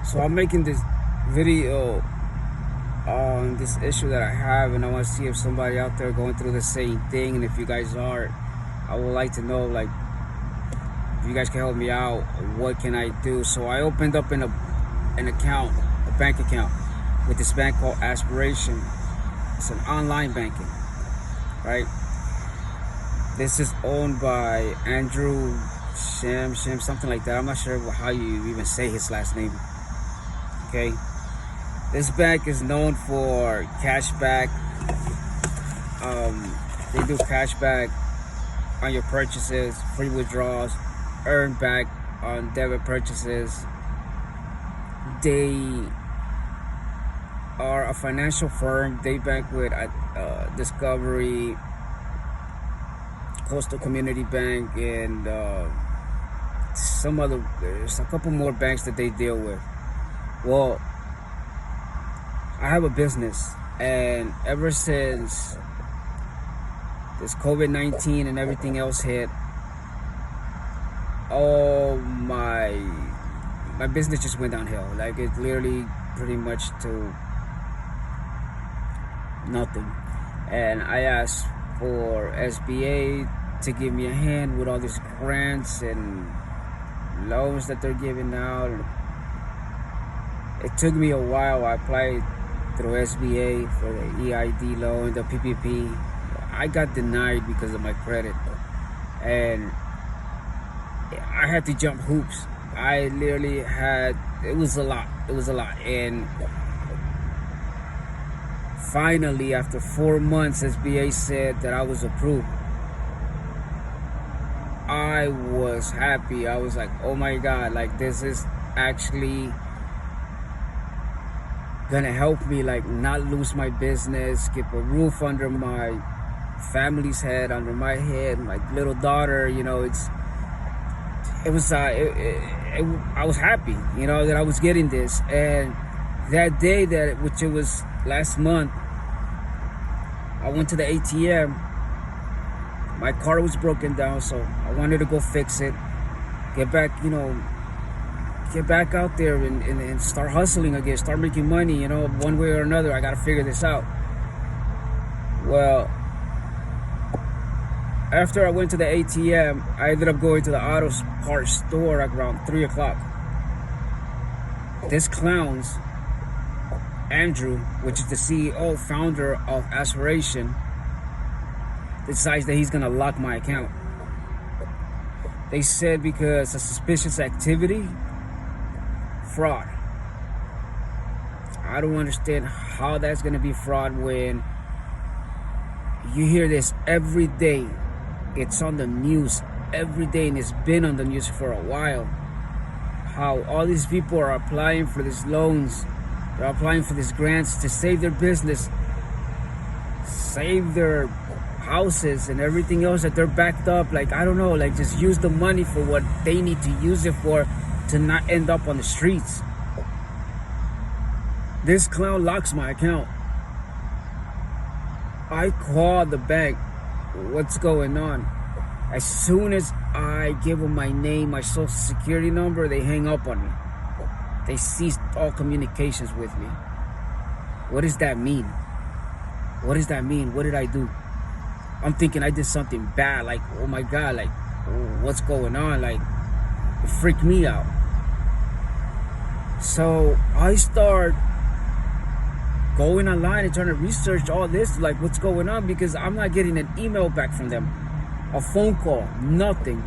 So I'm making this video on this issue that I have, and I want to see if somebody out there going through the same thing. And if you guys are, I would like to know, like, if you guys can help me out, what can I do? So I opened up an account, a bank account, with this bank called Aspiration. It's an online banking, right? This is owned by Andrew Shim, something like that. I'm not sure how you even say his last name. Okay, this bank is known for cashback. They do cashback on your purchases, free withdrawals, earn back on debit purchases. They are a financial firm. They bank with Discovery, Coastal Community Bank, and there's a couple more banks that they deal with. Well, I have a business, and ever since this COVID-19 and everything else hit, my business just went downhill. Like, it literally pretty much to nothing. And I asked for SBA to give me a hand with all these grants and loans that they're giving out. It took me a while. I applied through SBA for the EID loan, the PPP. I got denied because of my credit, and I had to jump hoops. I literally it was a lot. And finally, after 4 months, SBA said that I was approved. I was happy. I was like, oh my God, like, this is actually gonna help me, like, not lose my business, keep a roof under my family's head, under my head, my little daughter. You know, I was happy, you know, that I was getting this. And that day, which it was last month, I went to the ATM. My car was broken down, so I wanted to go fix it, get back out there and start hustling again, start making money, you know, one way or another. I gotta figure this out. Well, after I went to the ATM, I ended up going to the auto parts store at around 3 o'clock. This clown's Andrew, which is the CEO, founder of Aspiration, decides that he's gonna lock my account. They said because of suspicious activity, fraud. I don't understand how that's gonna be fraud when you hear this every day. It's on the news every day, and it's been on the news for a while. How all these people are applying for these loans, they're applying for these grants to save their business, save their houses and everything else that they're backed up. Like, I don't know, like, just use the money for what they need to use it for, to not end up on the streets. This clown locks my account. I call the bank. What's going on? As soon as I give them my name, my social security number, they hang up on me. They ceased all communications with me. What does that mean? What does that mean? What did I do? I'm thinking I did something bad. Like, oh my God, like, what's going on? Like, it freaked me out. So I start going online and trying to research all this, like, what's going on, because I'm not getting an email back from them, a phone call, nothing.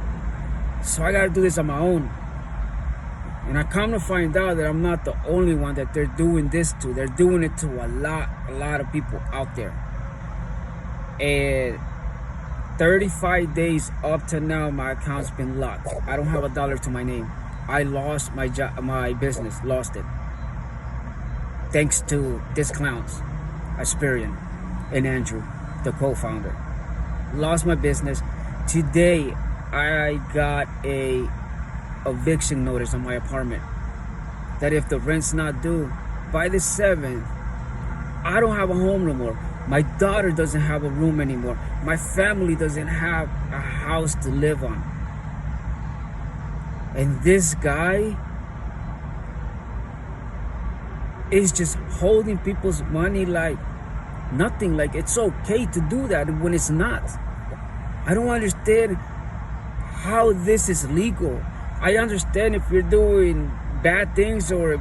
So I gotta do this on my own. And I come to find out that I'm not the only one that they're doing this to. They're doing it to a lot of people out there. And 35 days up to now, my account's been locked. I don't have a dollar to my name. I lost my business, lost it. Thanks to this clown's, Aspiration, and Andrew, the co-founder. Lost my business. Today, I got a eviction notice on my apartment that if the rent's not due by the 7th, I don't have a home no more. My daughter doesn't have a room anymore. My family doesn't have a house to live on. And this guy is just holding people's money like nothing. Like it's okay to do that when it's not. I don't understand how this is legal. I understand if you're doing bad things or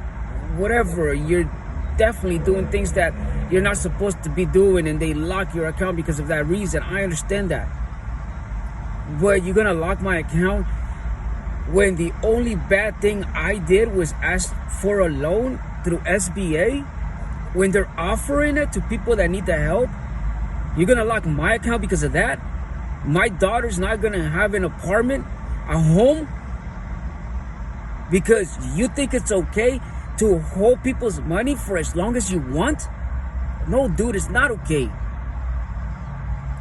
whatever, you're definitely doing things that you're not supposed to be doing and they lock your account because of that reason. I understand that. But you're gonna lock my account when the only bad thing I did was ask for a loan through SBA, when they're offering it to people that need the help? You're gonna lock my account because of that? My daughter's not gonna have an apartment, a home, because you think it's okay to hold people's money for as long as you want? No, dude, it's not okay.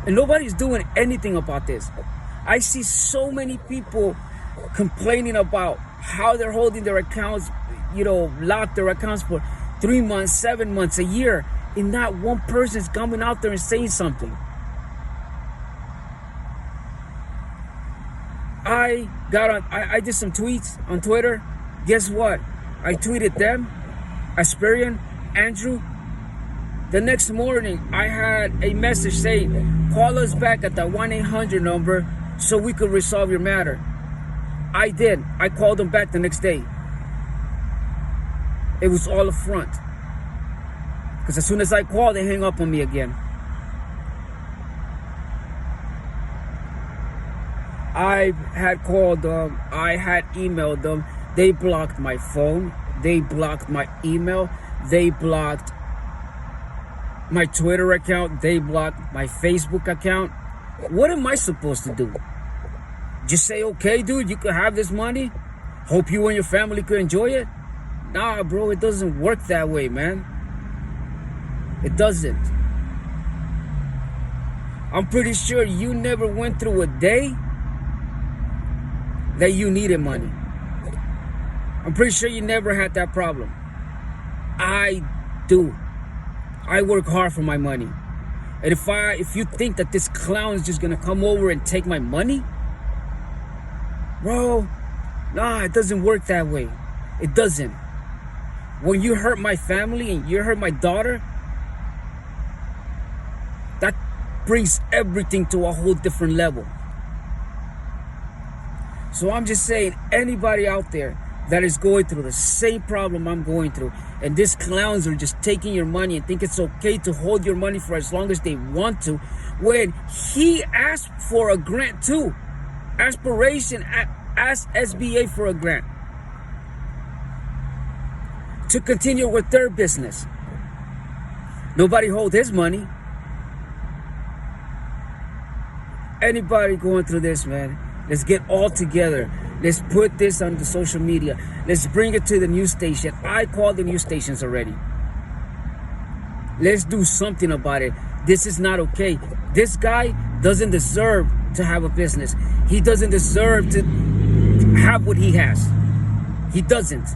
And nobody's doing anything about this. I see so many people complaining about how they're holding their accounts, lock their accounts for 3 months, 7 months, a year, and not one person's coming out there and saying something. I did some tweets on Twitter. Guess what? I tweeted them, Aspiration, Andrew. The next morning, I had a message saying, call us back at the 1-800 number so we could resolve your matter. I did. I called them back the next day. It was all a front. Because as soon as I called, they hang up on me again. I had called them. I had emailed them. They blocked my phone. They blocked my email. They blocked my Twitter account. They blocked my Facebook account. What am I supposed to do? Just say, okay, dude, you could have this money. Hope you and your family could enjoy it. Nah, bro, it doesn't work that way, man. It doesn't. I'm pretty sure you never went through a day that you needed money. I'm pretty sure you never had that problem. I do. I work hard for my money. And if you think that this clown is just gonna come over and take my money, bro, nah, it doesn't work that way. It doesn't. When you hurt my family and you hurt my daughter, that brings everything to a whole different level. So I'm just saying, anybody out there that is going through the same problem I'm going through, and these clowns are just taking your money and think it's okay to hold your money for as long as they want to, when he asked for a grant too. Aspiration asked SBA for a grant to continue with their business. Nobody hold his money. Anybody going through this, man, let's get all together. Let's put this on the social media. Let's bring it to the news station. I called the news stations already. Let's do something about it. This is not okay. This guy doesn't deserve to have a business. He doesn't deserve to have what he has. He doesn't.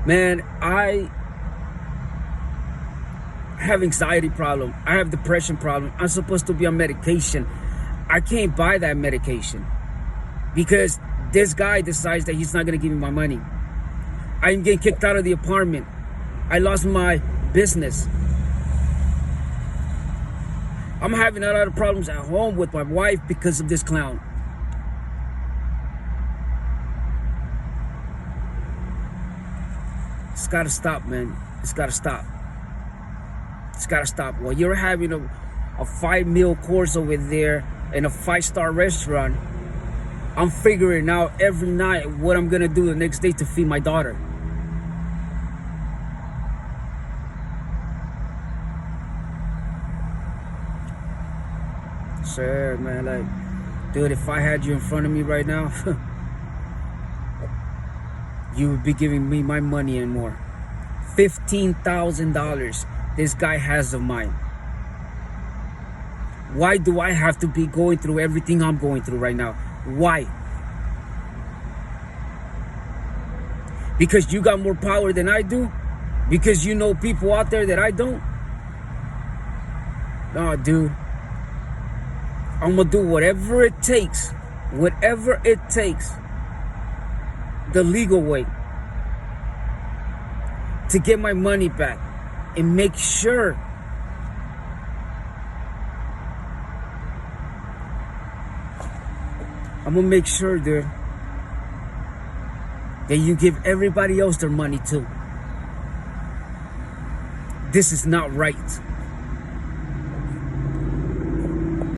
Man, I have anxiety problem. I have depression problem. I'm supposed to be on medication. I can't buy that medication because this guy decides that he's not going to give me my money. I'm getting kicked out of the apartment. I lost my business. I'm having a lot of problems at home with my wife because of this clown. It's got to stop, man. It's got to stop. It's got to stop. While you're having a 5-meal course over there in a 5-star restaurant, I'm figuring out every night what I'm going to do the next day to feed my daughter. Sure, man, like, dude, if I had you in front of me right now, you would be giving me my money and more. $15,000 this guy has of mine. Why do I have to be going through everything I'm going through right now? Why? Because you got more power than I do? Because you know people out there that I don't? No, dude. I'm gonna do whatever it takes whatever it takes, the legal way, to get my money back and make sure I'm gonna make sure, dude, that you give everybody else their money too. This is not right.